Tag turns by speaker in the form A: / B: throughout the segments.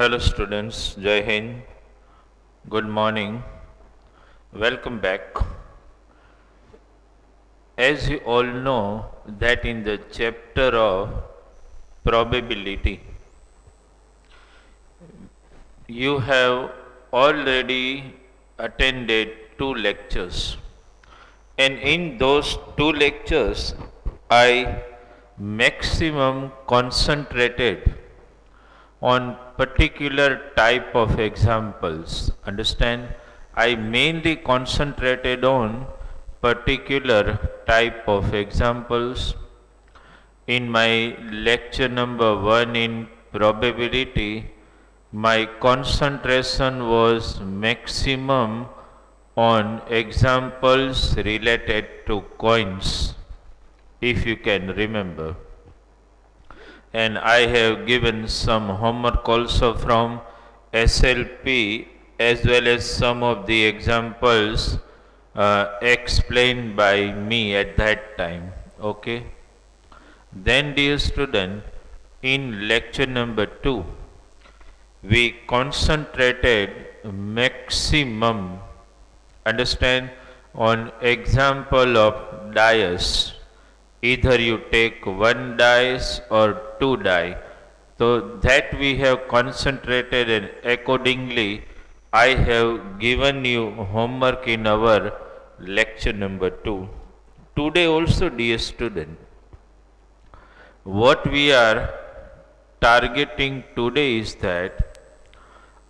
A: Hello students, Jai Hind, good morning, welcome back. As you all know that in the chapter of probability, you have already attended 2 lectures, and in those 2 lectures I maximum concentrated on particular type of examples. Understand? I mainly concentrated on particular type of examples. In my lecture number 1 in probability, my concentration was maximum on examples related to coins, if you can remember. And I have given some homework also from SLP as well as some of the examples explained by me at that time. Okay. Then dear student, in lecture number 2, we concentrated maximum, understand, on example of dice. Either you take 1 dice or 2 die. So that we have concentrated, and accordingly I have given you homework in our lecture number 2. Today also, dear student, what we are targeting today is that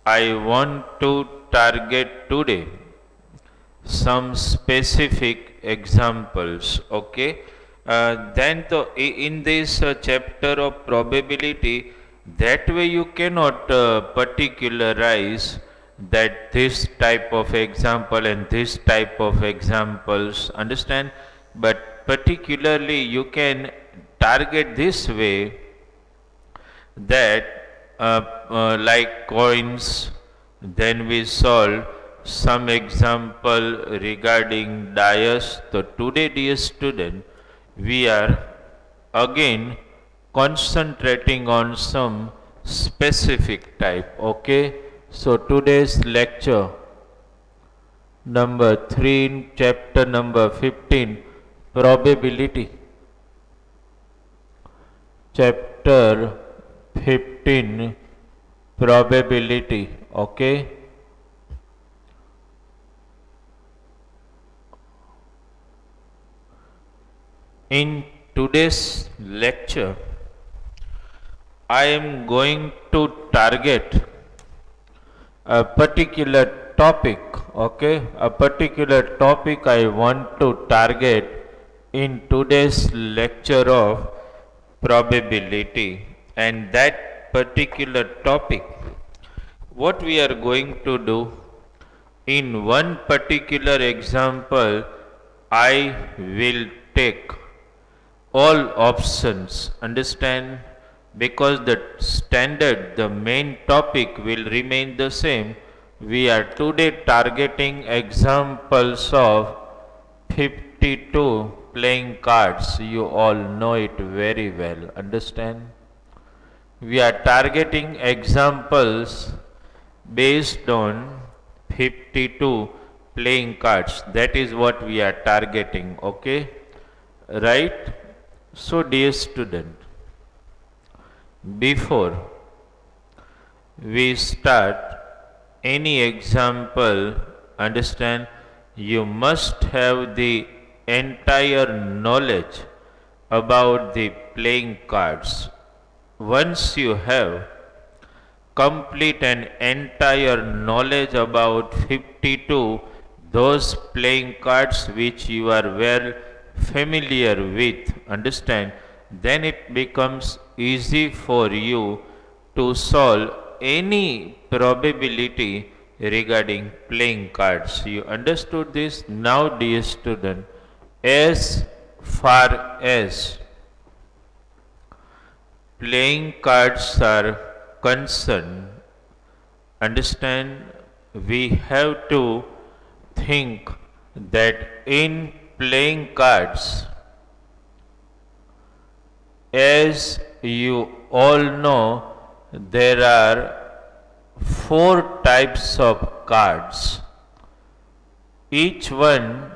A: I want to target today some specific examples. Okay. Then in this chapter of probability, that way you cannot particularize that this type of example and this type of examples, understand, but particularly you can target this way that like coins. Then we solve some example regarding dice. So today, dear student, we are again concentrating on some specific type. Okay. So today's lecture number 3 in chapter number 15, probability. Chapter 15, probability. Okay. In today's lecture, I am going to target a particular topic. Okay, a particular topic I want to target in today's lecture of probability. And that particular topic, what we are going to do, in one particular example, I will take all options, understand, because the standard, the main topic will remain the same. We are today targeting examples of 52 playing cards. You all know it very well, understand. We are targeting examples based on 52 playing cards. That is what we are targeting. Okay, right? So dear student, before we start any example, understand, you must have the entire knowledge about the playing cards. Once you have complete and entire knowledge about 52 those playing cards which you are well familiar with, understand, then it becomes easy for you to solve any probability regarding playing cards. You understood this? Now dear student, as far as playing cards are concerned, understand, we have to think that in playing cards, as you all know, there are 4 types of cards. Each one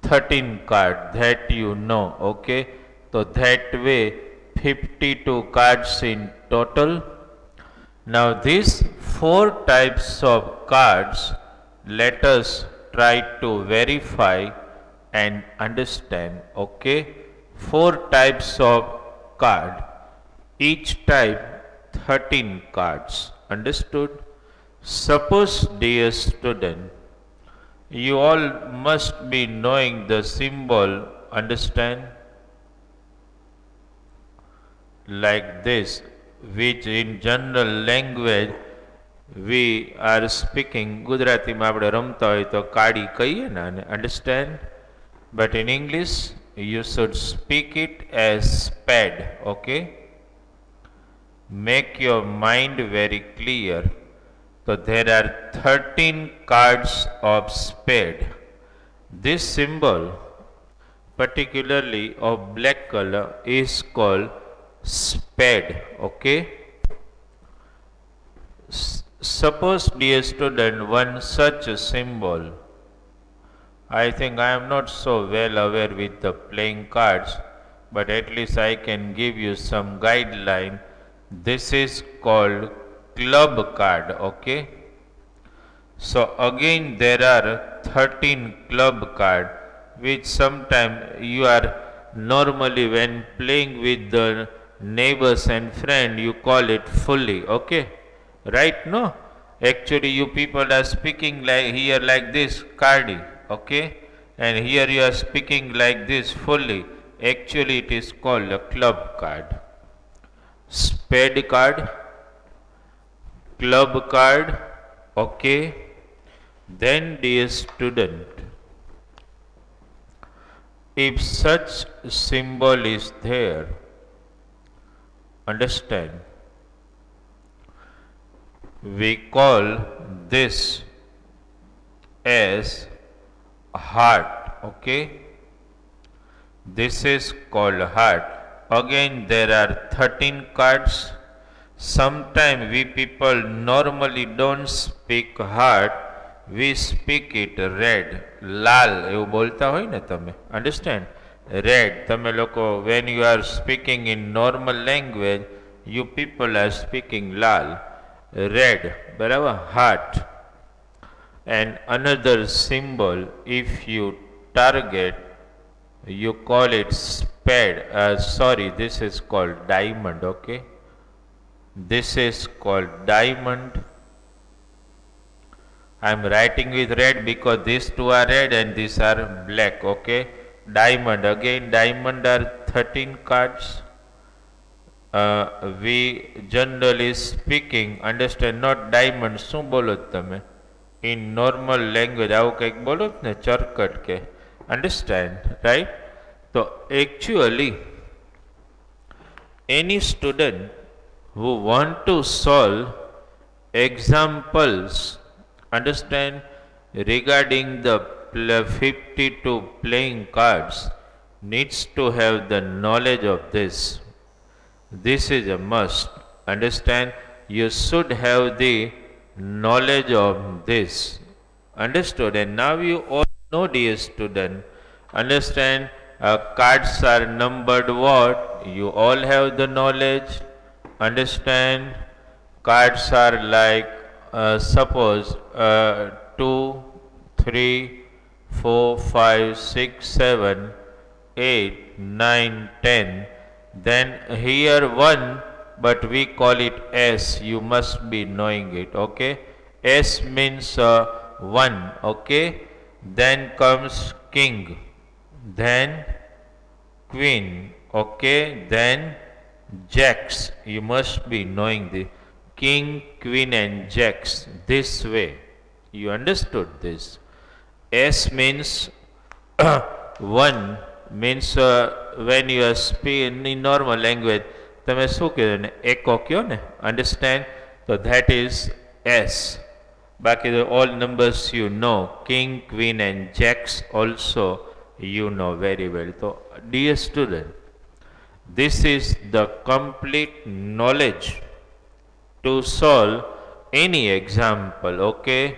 A: 13 card, that you know, okay? So that way 52 cards in total. Now these 4 types of cards, let us try to verify and understand, okay? 4 types of card, each type 13 cards, understood? Suppose, dear student, you all must be knowing the symbol, understand? Like this, which in general language we are speaking. Gujarati માં આપણે રમતા હોય તો કાડી કહીએ ને, understand? But in English you should speak it as spade, okay? Make your mind very clear. So there are 13 cards of spade. This symbol, particularly of black color, is called spade, okay? Suppose, dear student, one such a symbol. I think I am not so well aware with the playing cards, but at least I can give you some guideline. This is called club card, okay? So again there are 13 club card, which sometime you are normally when playing with the neighbors and friend you call it fully, okay? Right? No? Actually you people are speaking like here like this, cardi, okay? And here you are speaking like this, fully. Actually it is called a club card. Spade card, club card, okay? Then, dear student, if such symbol is there, understand, we call this as heart, okay? This is called heart. Again there are 13 cards. Sometimes we people normally don't speak heart, we speak it red, lal એવું બોલતા હોય ને તમે, understand? Red, તમે લોકો when you are speaking in normal language, you people are speaking lal, red, બરાબર, heart. And another symbol, if you target, you call it spade, sorry, this is called diamond, okay? This is called diamond. I am writing with red because these two are red and these are black, okay? Diamond, again diamond are 13 cards. We generally speaking, understand, not diamond, શું બોલો તમે? In normal language, આવું કંઈક બોલો ને, ચરકટ કે, understand, right? So actually, any student who want to solve examples, understand, regarding the 52 playing cards needs to have the knowledge of this. This is a must, understand. You should have the knowledge of this, understood? And now you all know, dear student, understand, cards are numbered what? You all have the knowledge, understand. Cards are like suppose 2, 3, 4, 5, 6, 7, 8, 9, 10. Then here 1, but we call it S. You must be knowing it, okay? S means 1, okay? Then comes king, then queen, okay? Then jacks. You must be knowing the king, queen and jacks this way. You understood this? S means 1 means when you are speaking in normal language, તમે શું કહો ને, એકો કહો ને, understand? So that is S. બાકી all numbers you know, king, queen and jacks also you know very well. So dear student, this is the complete knowledge to solve any example, okay?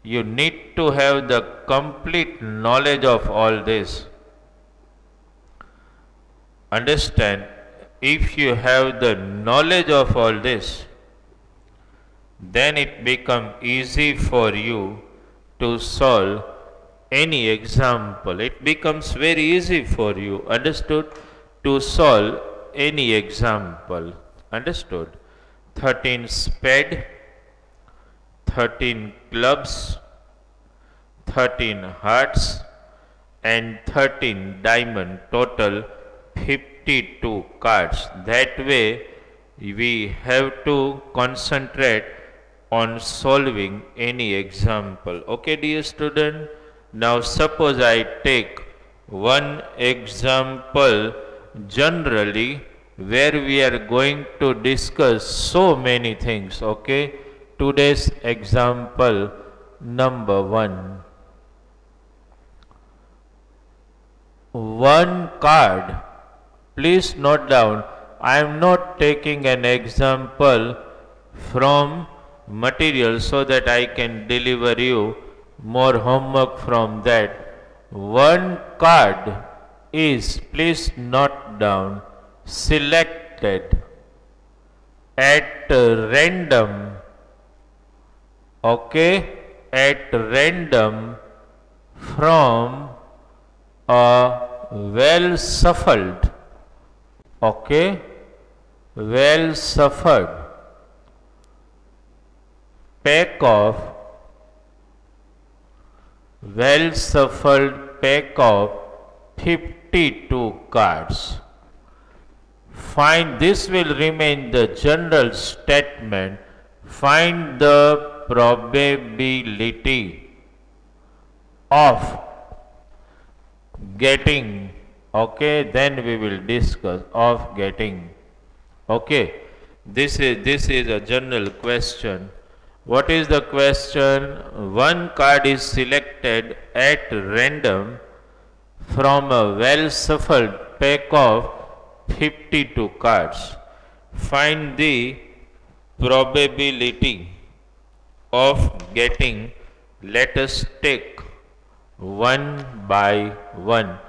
A: You need to have the complete knowledge of all this. Understand, if you have the knowledge of all this, then it becomes easy for you to solve any example. It becomes very easy for you, understood, to solve any example, understood. 13 spade, 13 clubs, 13 hearts and 13 diamond, total 52 cards. That way we have to concentrate on solving any example. Okay, dear student. Now suppose I take one example generally where we are going to discuss so many things. Okay, today's example number 1. One card. Please note down, I am not taking an example from material so that I can deliver you more homework from that. One card is, please note down, selected at random, okay, at random from a well shuffled, okay, well shuffled pack of pack of 52 cards. Find, this will remain the general statement. Find the probability of getting, okay, then we will discuss of getting, okay. This is a general question. What is the question? One card is selected at random from a well shuffled pack of 52 cards. Find the probability of getting. Let us take one by one.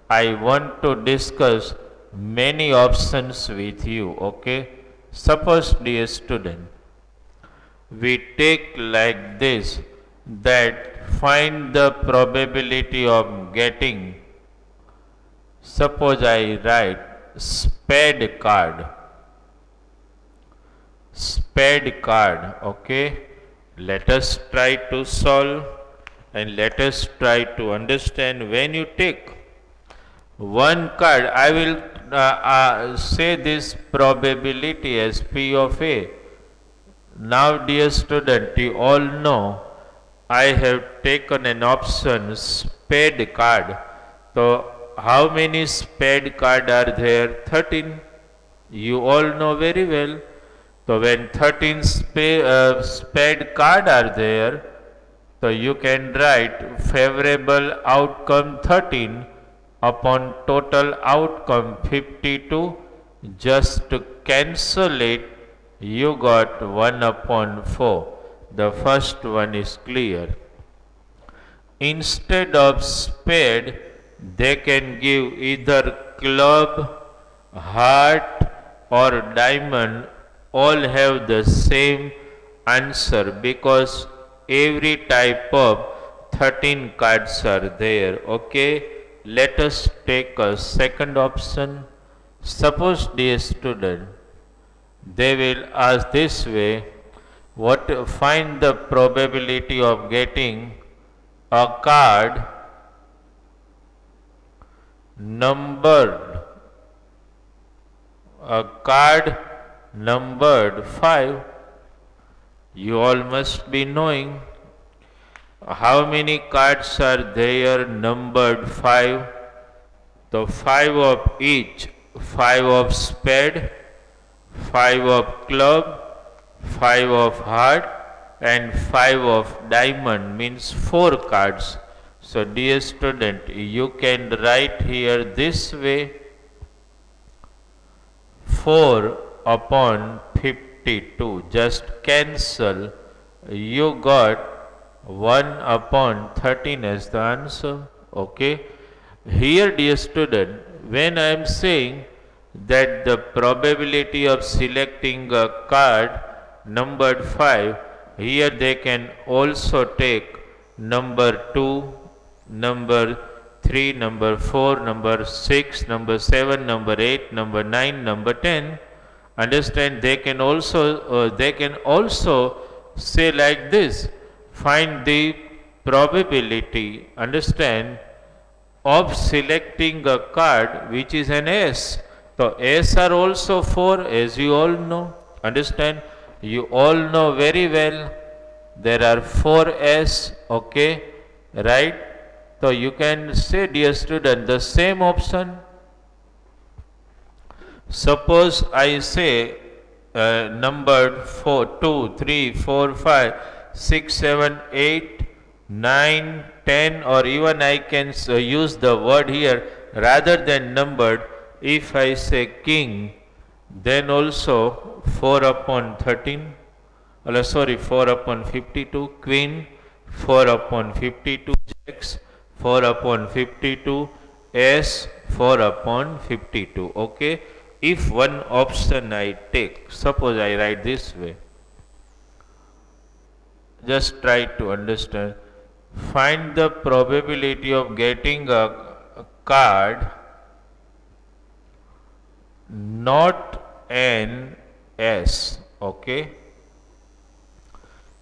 A: I want to discuss many options with you, okay. Suppose, dear student, we take like this, that find the probability of getting. Suppose I write spade card, okay. Let us try to solve and let us try to understand. When you take one card, I will say this probability as P of A. Now, dear student, you all know I have taken an option spade card. So, how many spade cards are there? 13. You all know very well. So, when 13 spade cards are there, so you can write favorable outcome 13 upon total outcome 52. Just to cancel it, you got 1 upon 4. The first one is clear. Instead of spade, they can give either club, heart or diamond. All have the same answer because every type of 13 cards are there, okay. Let us take a second option. Suppose, dear student, they will ask this way, find the probability of getting a card numbered 5. You all must be knowing how many cards are there numbered 5. So 5 of each, 5 of spade, 5 of club, 5 of heart and 5 of diamond, means 4 cards. So dear student, you can write here this way, 4 upon 50. 52. Just cancel. You got 1 upon 13 as the answer. Okay. Here, dear student, when I am saying that the probability of selecting a card numbered 5, here they can also take number 2, number 3, number 4, number 6, number 7, number 8, number 9, number 10. Understand, they can also say like this, find the probability, understand, of selecting a card which is an S. So S are also 4, as you all know. Understand, you all know very well there are 4 S, okay, right? So you can say, dear student, the same option. Suppose I say numbered 4, 2, 3, 4, 5, 6, 7, 8, 9, 10, or even I can use the word here rather than numbered. If I say king, then also 4 upon 13, 4 upon 52, queen, 4 upon 52, jacks, 4 upon 52, S, 4 upon 52. Okay. If one option I take, suppose I write this way, just try to understand. Find the probability of getting a card not an S. Okay.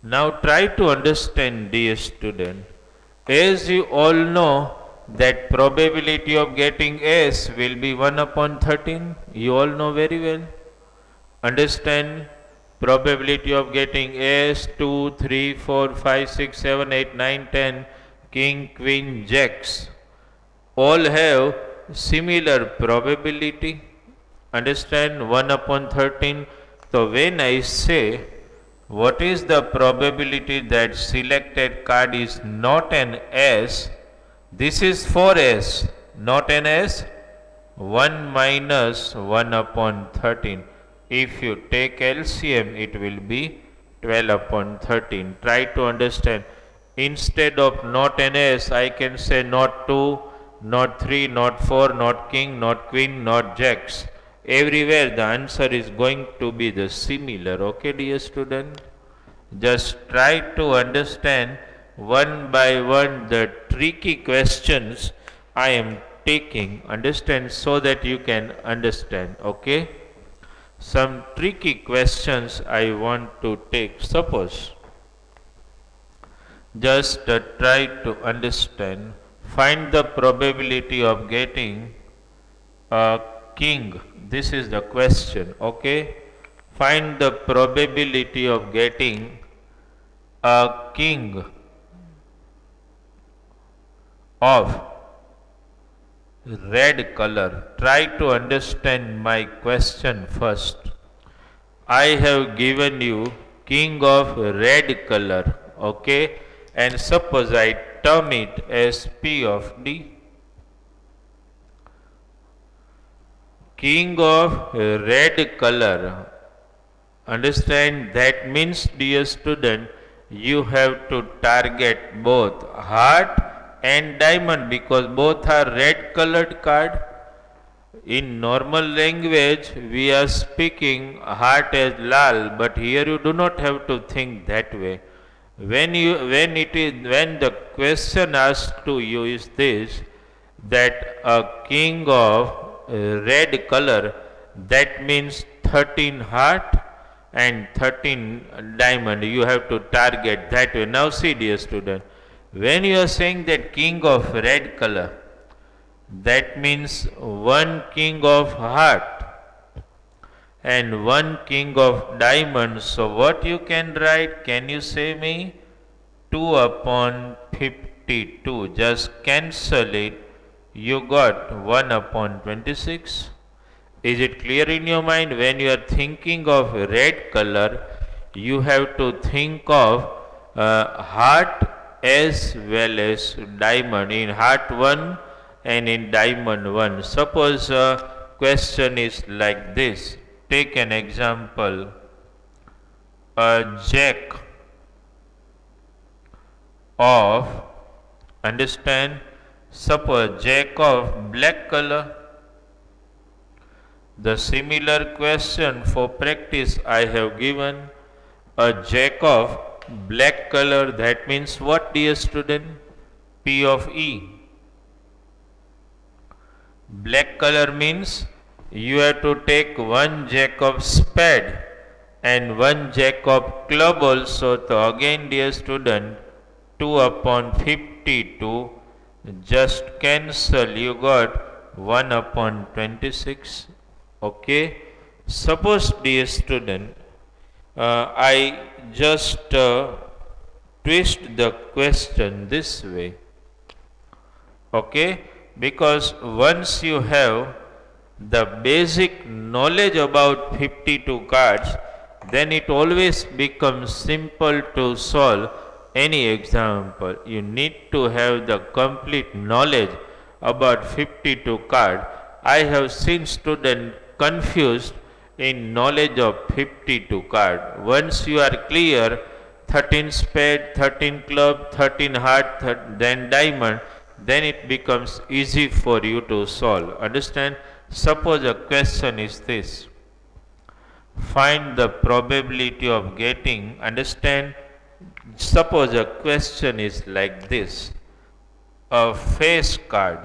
A: Now try to understand, dear student. As you all know that probability of getting S will be 1 upon 13. You all know very well. Understand, probability of getting S, 2, 3, 4, 5, 6, 7, 8, 9, 10, king, queen, jacks, all have similar probability. Understand, 1 upon 13. So when I say what is the probability that selected card is not an S, this is 4S, not an S. 1 minus 1 upon 13. If you take LCM, it will be 12 upon 13. Try to understand. Instead of not an S, I can say not 2, not 3, not 4, not king, not queen, not jacks. Everywhere the answer is going to be the similar. Okay, dear student? Just try to understand one by one the tricky questions I am taking, understand, so that you can understand. Okay, some tricky questions I want to take. Suppose, just try to understand, find the probability of getting a king. This is the question. Okay, find the probability of getting a king of red color. Try to understand my question first. I have given you king of red color, okay, and suppose I term it as P of D. King of red color. Understand, that means, dear student, you have to target both heart and diamond because both are red colored card. In normal language we are speaking heart as lal, but here you do not have to think that way. When the question asked to you is this, that a king of red color, that means 13 heart and 13 diamond, you have to target that way. Now see, dear student, when you are saying that king of red color, that means one king of heart and one king of diamond. So what you can write, can you say me? 2 upon 52, just cancel it, you got 1 upon 26. Is it clear in your mind? When you are thinking of red color, you have to think of heart as well as diamond. In heart 1 and in diamond 1. Suppose a question is like this. Take an example. a jack of, understand, suppose jack of black color. The similar question for practice I have given a jack of black color, that means what, dear student? P of E. Black color means you have to take one jack of spade and one jack of club also. So again, dear student, 2 upon 52, just cancel, you got 1 upon 26. Okay. Suppose, dear student, I just twist the question this way. Okay. Because once you have the basic knowledge about 52 cards, then it always becomes simple to solve any example. You need to have the complete knowledge about 52 card. I have seen students confused in knowledge of 52 card. Once you are clear, 13 spade, 13 club, 13 heart, then diamond, then it becomes easy for you to solve. Understand? Suppose a question is this. Find the probability of getting, understand? Suppose a question is like this. A face card.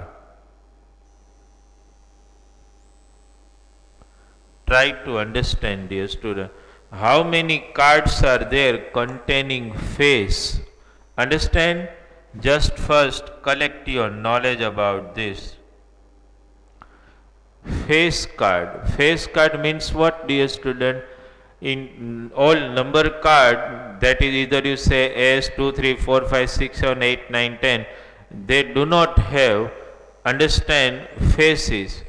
A: Try to understand, dear student. How many cards are there containing face? Understand? Just first collect your knowledge about this. Face card. Face card means what, dear student? In all number card, that is either you say S, 2, 3, 4, 5, 6, 7, 8, 9, 10, they do not have, understand, faces.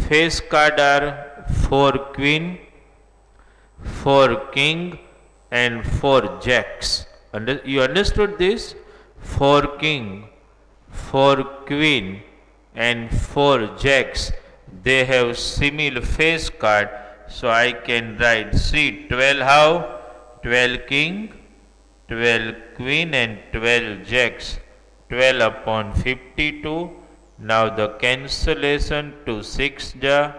A: Face card are 4 queen, 4 king and 4 jacks. You understood this? 4 king, 4 queen and 4 jacks. They have similar face card. So I can write, see, 12 how? 12 king, 12 queen and 12 jacks. 12 upon 52. Now the cancellation to 6 ja.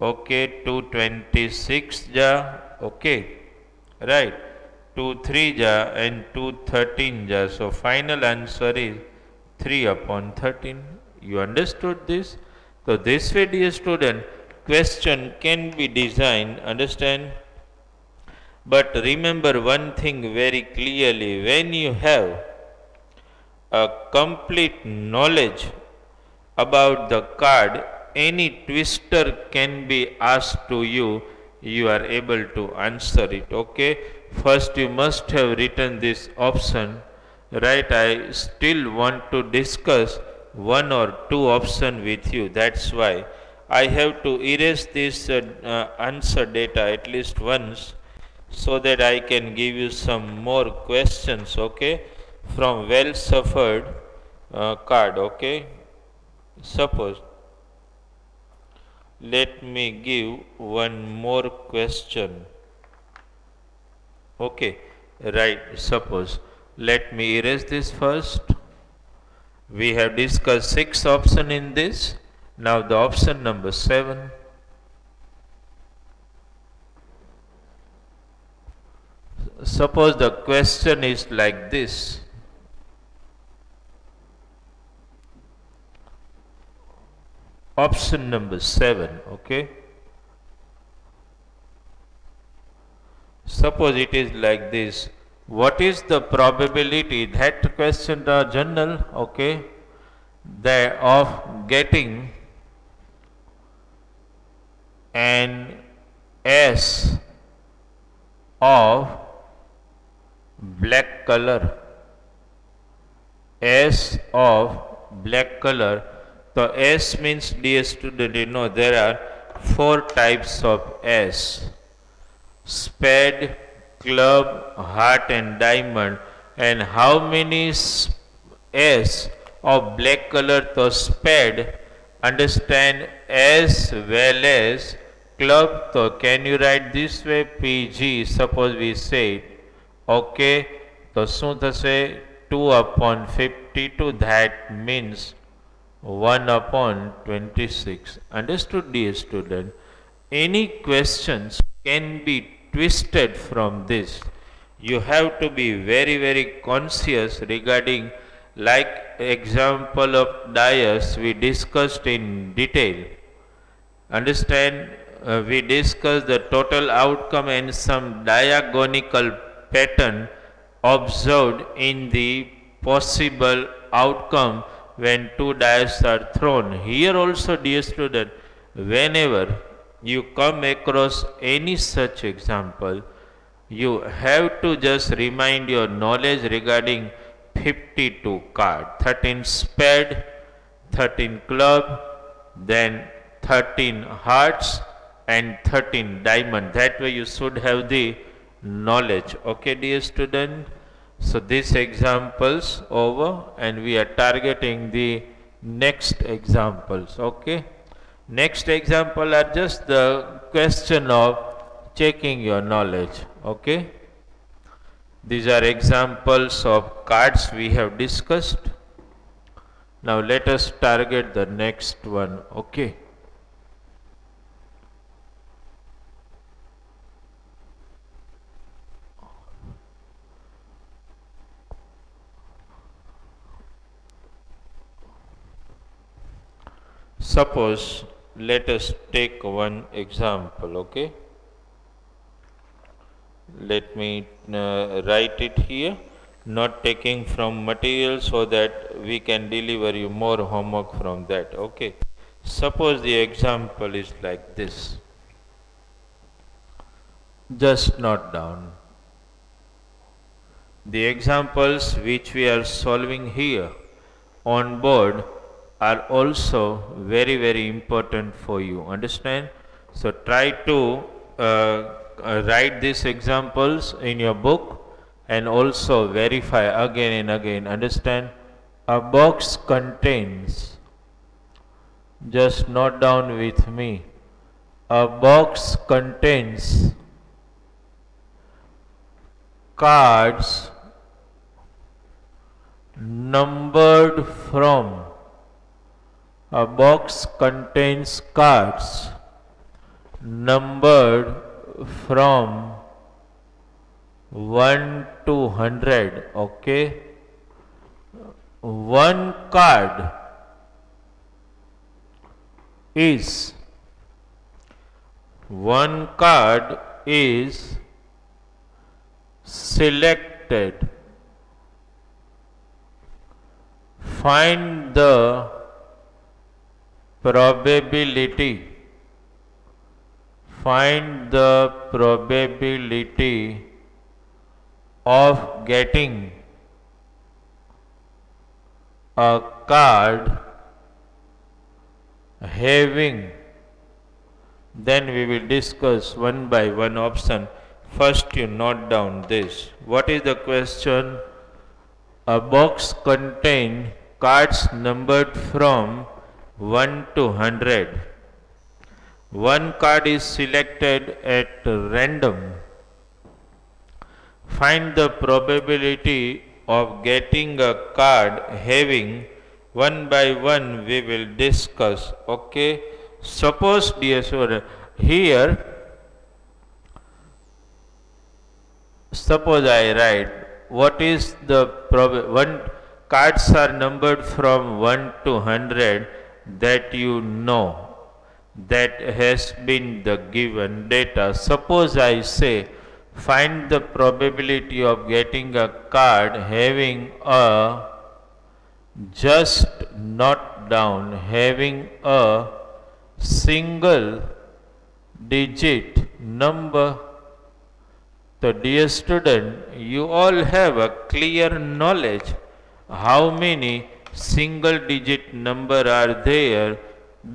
A: Okay, 226 ja. Okay, right. 2 3 ja and 2 13 ja. So final answer is 3 upon 13. You understood this? So this way, dear student, question can be designed, understand? But remember one thing very clearly, when you have a complete knowledge about the card, any twister can be asked to you, you are able to answer it. Okay, first you must have written this option, right? I still want to discuss one or two option with you. That's why I have to erase this answer data at least once, so that I can give you some more questions. Okay, from well suffered card. Okay, suppose, let me give one more question. Okay, right, suppose, let me erase this first. We have discussed 6 options in this. Now the option number 7. Suppose the question is like this. Option number 7, okay. Suppose it is like this. What is the probability, that question the general, okay, that of getting an S of black color, S of black color. So S means, dear student, you know there are 4 types of S: spade, club, heart and diamond. And how many S of black color? So spade, understand, as well as club. So can you write this way, PG? Suppose we say okay, તો શું થશે? 2/52, that means 1/26. Understood, dear student? Any questions can be twisted from this. You have to be very, very conscious regarding, like example of Dias we discussed in detail. Understand, we discussed the total outcome and some diagonal pattern observed in the possible outcome when two dice are thrown. Here also, dear student, whenever you come across any such example, you have to just remind your knowledge regarding 52 card, 13 spade, 13 club, then 13 hearts and 13 diamond. That way you should have the knowledge. Okay, dear student? So these examples over, and we are targeting the next examples. Okay? Next example are just the question of checking your knowledge. Okay? These are examples of cards we have discussed. Now let us target the next one. Okay? Suppose, let us take one example. Okay? Let me write it here, not taking from material, so that we can deliver you more homework from that. Okay? Suppose the example is like this. Just note down. The examples which we are solving here on board are also very, very important for you. Understand? So try to write these examples in your book and also verify again and again. Understand? A box contains, just note down with me, a box contains cards numbered from, a box contains cards numbered from 1 to 100. Okay? One card is selected. Find the probability. Find the probability of getting a card having, then we will discuss one by one option. First you note down this. What is the question? A box contains cards numbered from 1 to 100. One card is selected at random. Find the probability of getting a card having, one by one we will discuss. Okay? Suppose, dear student, here, suppose I write, what is the one cards are numbered from 1 to 100, that you know, that has been the given data. Suppose I say, find the probability of getting a card having a, just note down, having a single digit number. So dear student, you all have a clear knowledge how many single digit number are there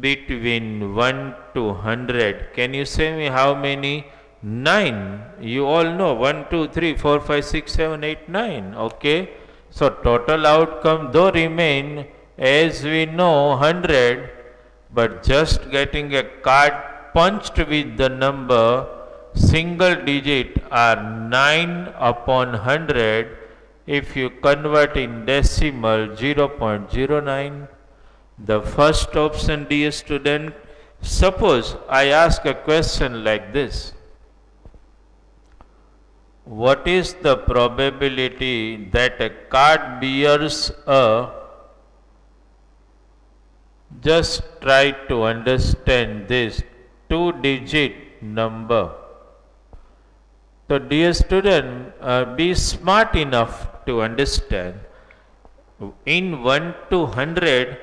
A: between 1 to 100. Can you say me how many? 9. You all know 1, 2, 3, 4, 5, 6, 7, 8, 9. Okay? So total outcome though remain as we know 100, but just getting a card punched with the number single digit are 9 upon 100. If you convert in decimal, 0.09. The first option, dear student. Suppose I ask a question like this. What is the probability that a card bears a, just try to understand this, 2-digit number. So dear student, be smart enough to understand. In 1 to 100,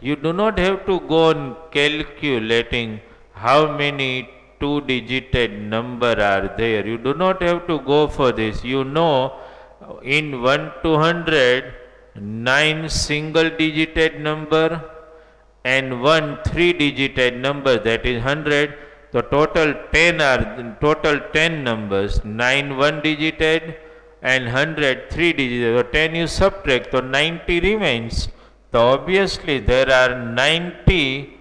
A: you do not have to go on calculating how many 2-digit number are there. You do not have to go for this. You know, in 1 to 100, 9 single digit number and 1 3-digit number, that is 100. So total 10 numbers, 9 1-digit and 100 3-digit. So 10 you subtract, so 90 remains. So obviously there are 90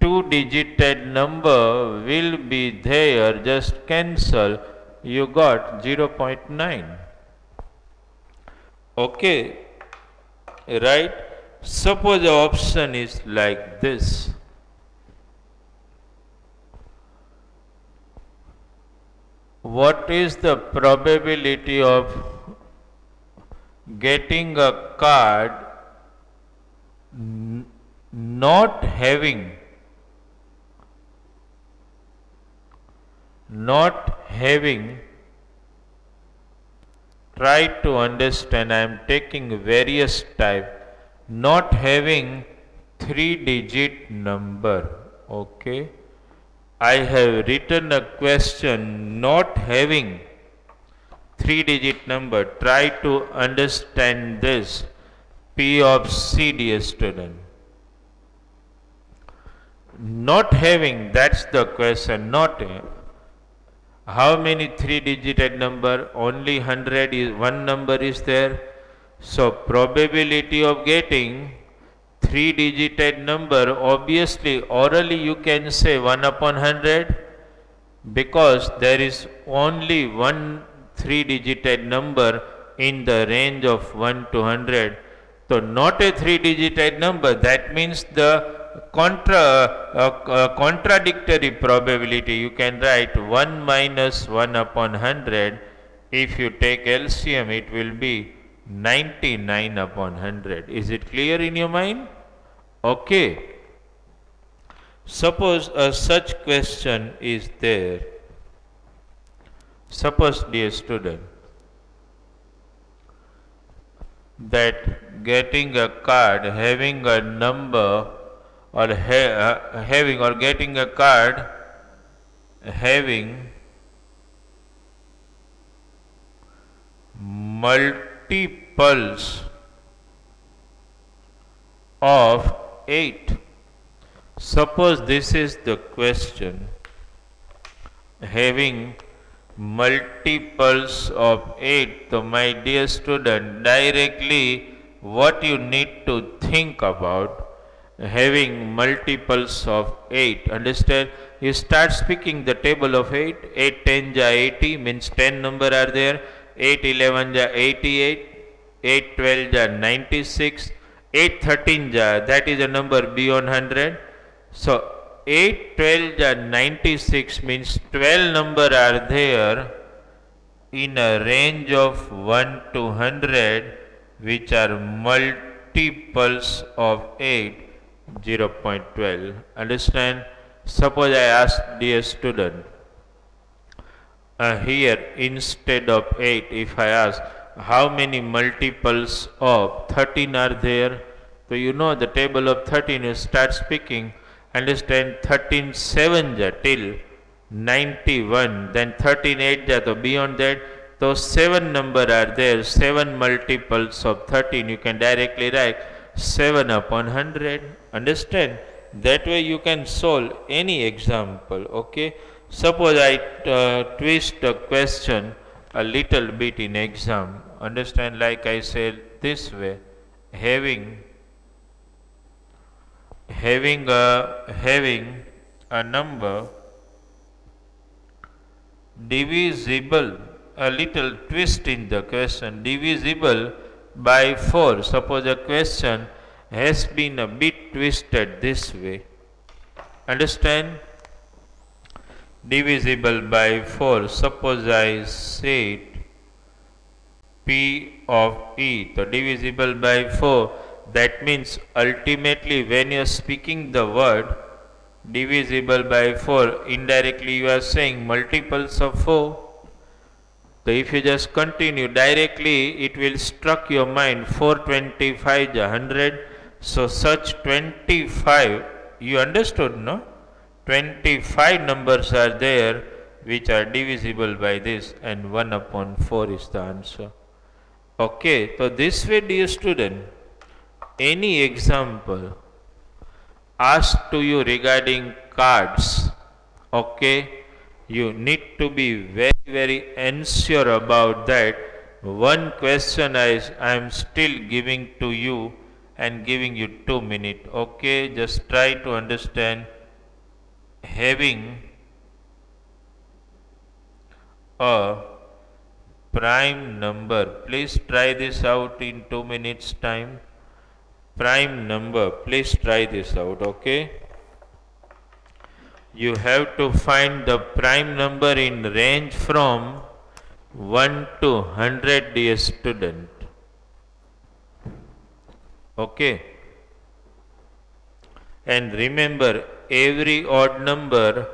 A: 2-digit number will be there, just cancel, you got 0.9. Okay, right? Suppose the option is like this. What is the probability of getting a card not having try to understand, I am taking various type, not having 3-digit number. Okay, I have written a question, not having 3-digit number. Try to understand this. P of C, dear student. Not having, that's the question. Not how many 3-digit number? Only 100 is one number is there. So probability of getting 3-digit number, obviously orally you can say 1 upon 100, because there is only one 3-digit number in the range of 1 to 100. So not a 3-digit number, that means the contradictory probability. You can write 1 minus 1 upon 100. If you take LCM, it will be 99 upon 100. Is it clear in your mind? Okay. Suppose a such question is there. Suppose, dear student, that getting a card having a number or having or getting a card having multiples of 8. Suppose this is the question, having multiples of 8. So my dear student, directly what you need to think about, having multiples of 8. Understand? You start speaking the table of 8. 8 10 ja 80, means 10 number are there. 8 11 ja 88. 8 12 ja 96. 8 13 ja, that is a number beyond 100. So 8 12 ja 96 means 12 number are there in a range of 1 to 100, which are multiples of 8. 0.12. Understand? Suppose I ask, dear student, here instead of 8, if I ask how many multiples of 13 are there, so you know the table of 13, you start speaking. Understand? 13 7 ja till 91, then 13 8 ja, so beyond that, those 7 number are there, 7 multiples of 13, you can directly write 7 upon 100. Understand? That way you can solve any example. Okay, suppose I twist the question a little bit in exam. Understand? Like I said this way, having a number divisible, a little twist in the question, divisible by 4. Suppose a question has been a bit twisted this way. Understand? Divisible by 4. Suppose I said P of E. So divisible by 4. That means ultimately when you are speaking the word divisible by 4, indirectly you are saying multiples of 4. So if you just continue directly, it will struck your mind 425 is 100. So such 25, you understood, no? 25 numbers are there which are divisible by this, and 1 upon 4 is the answer. Okay, so this way, dear student, any example asked to you regarding cards, okay, you need to be very unsure about that. One question I am still giving to you and giving you 2 minutes. Okay, just try to understand. Having a prime number, please try this out in 2 minutes time. Prime number, please try this out. Okay, you have to find the prime number in range from 1 to 100, dear student. Okay, and remember, every odd number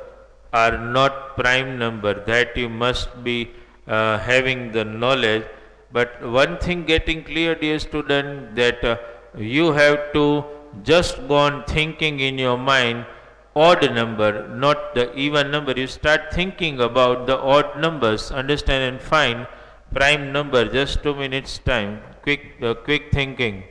A: are not prime number, that you must be having the knowledge. But one thing getting clear, dear student, that you have to just go on thinking in your mind odd number, not the even number. You start thinking about the odd numbers, understand, and find prime number. Just 2 minutes time, quick thinking.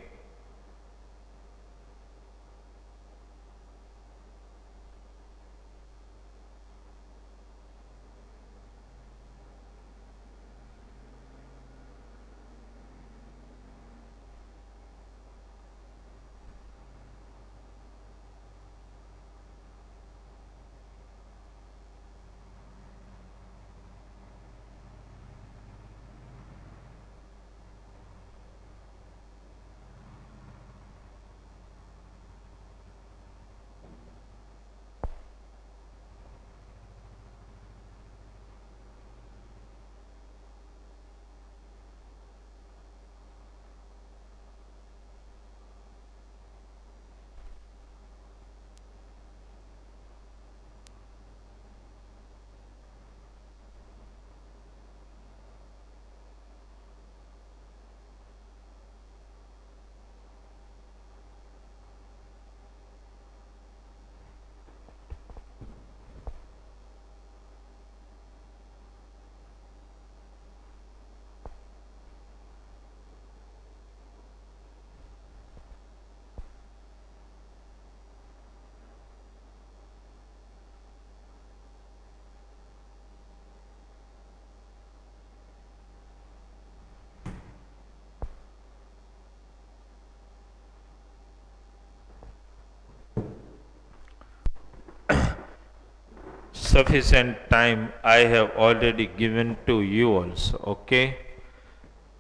A: Sufficient time I have already given to you also, okay?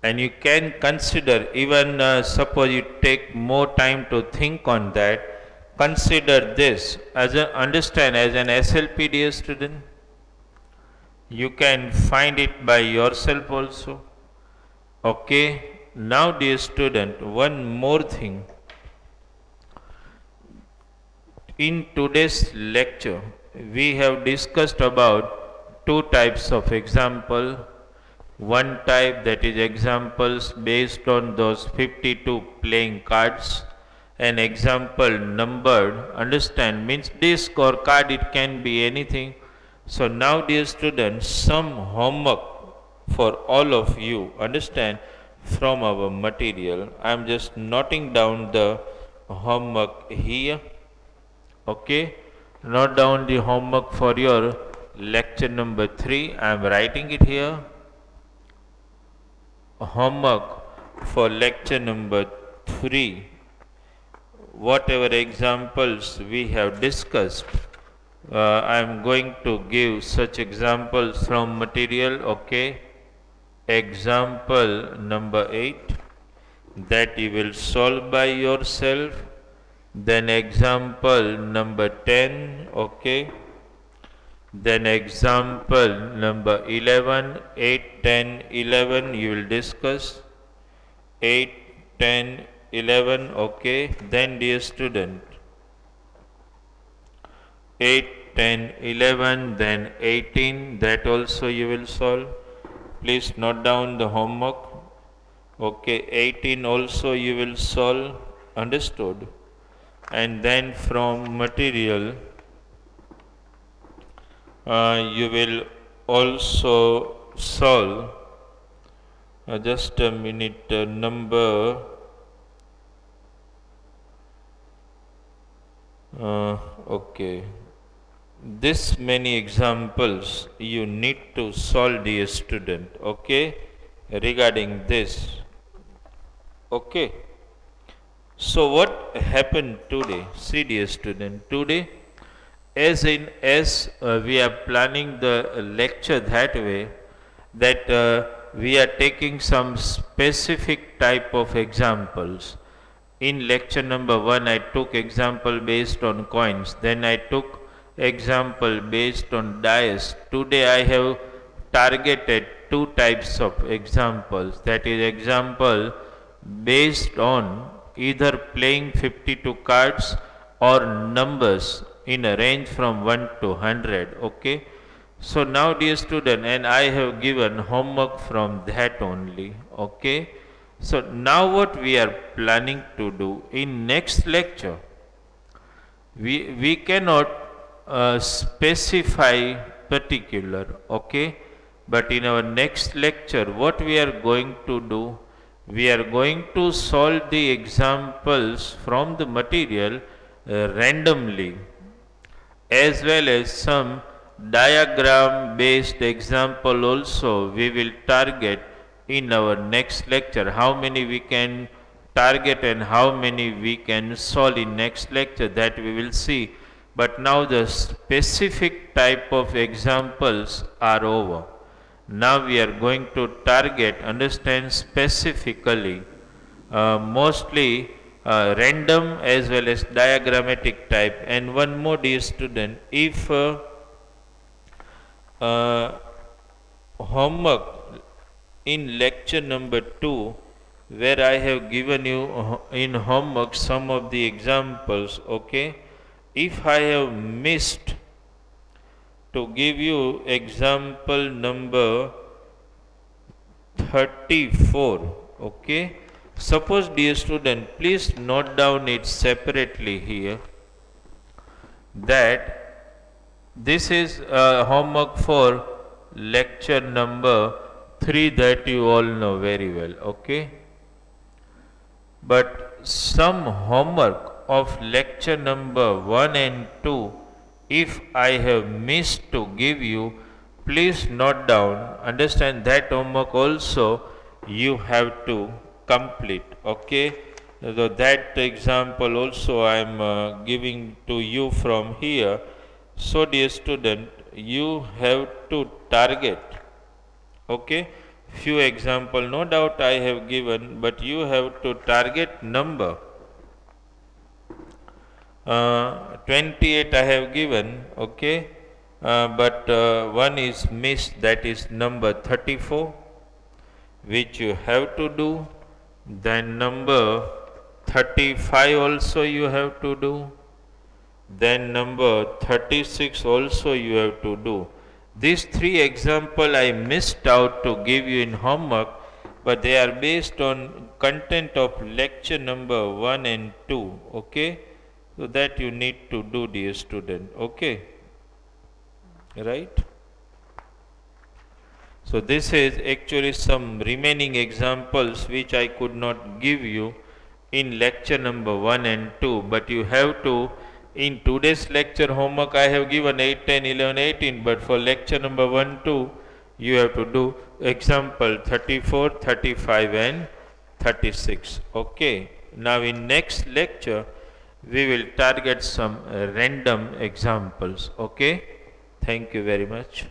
A: And you can consider, even suppose you take more time to think on that, consider this as a, understand, as an SLPDA student. You can find it by yourself also, okay? Now, dear student, one more thing. In today's lecture, we have discussed about 2 types of example. One type, that is examples based on those 52 playing cards, an example numbered, understand, means disc or card, it can be anything. So now, dear students, some homework for all of you, understand, from our material. I am just noting down the homework here, okay? Note down the homework for your lecture number 3. I am writing it here. Homework for lecture number 3. Whatever examples we have discussed, I am going to give such examples from material. Okay. Example number 8, that you will solve by yourself. Then example number 10. Okay. Then example number 11, 8, 10, 11 you will discuss. 8, 10, 11. Okay. Then dear student, 8, 10, 11, then 18, that also you will solve. Please note down the homework. Okay, 18 also you will solve. Understood? And then from material, you will also solve, just a minute, number okay, this many examples you need to solve, dear student. Okay, regarding this. Okay, so what happened today? See, dear student, today as we are planning the lecture that way, that we are taking some specific type of examples. In lecture number 1 I took example based on coins, then I took example based on dice. Today I have targeted two types of examples, that is example based on either playing 52 cards or numbers in a range from 1 to 100. Okay. So now dear student, and I have given homework from that only. Okay. So now what we are planning to do in next lecture, we cannot specify particular. Okay. But in our next lecture, what we are going to do, we are going to solve the examples from the material randomly, as well as some diagram based example also we will target in our next lecture. How many we can target and how many we can solve in next lecture, that we will see. But now the specific type of examples are over. Now we are going to target, understand specifically, mostly random as well as diagrammatic type. And one more, dear student, if homework in lecture number 2, where I have given you in homework some of the examples, okay, if I have missed to give you example number 34, okay. Suppose, dear student, please note down it separately here, that this is homework for lecture number 3 that you all know very well, okay. But some homework of lecture number 1 and 2, if I have missed to give you, please note down, understand that homework also you have to complete, okay. So that example also I am giving to you from here. So dear student, you have to target, okay, few example, no doubt I have given, but you have to target number. 28 I have given, okay, but one is missed, that is number 34, which you have to do. Then number 35 also you have to do. Then number 36 also you have to do. These three examples I missed out to give you in homework, but they are based on content of lecture number 1 and 2, okay. So that you need to do, dear student, okay, right. So this is actually some remaining examples which I could not give you in lecture number 1 and 2, but you have to, in today's lecture homework I have given 8, 10, 11, 18, but for lecture number 1, 2, you have to do example 34, 35 and 36, okay. Now in next lecture, we will target some random examples. Okay, thank you very much.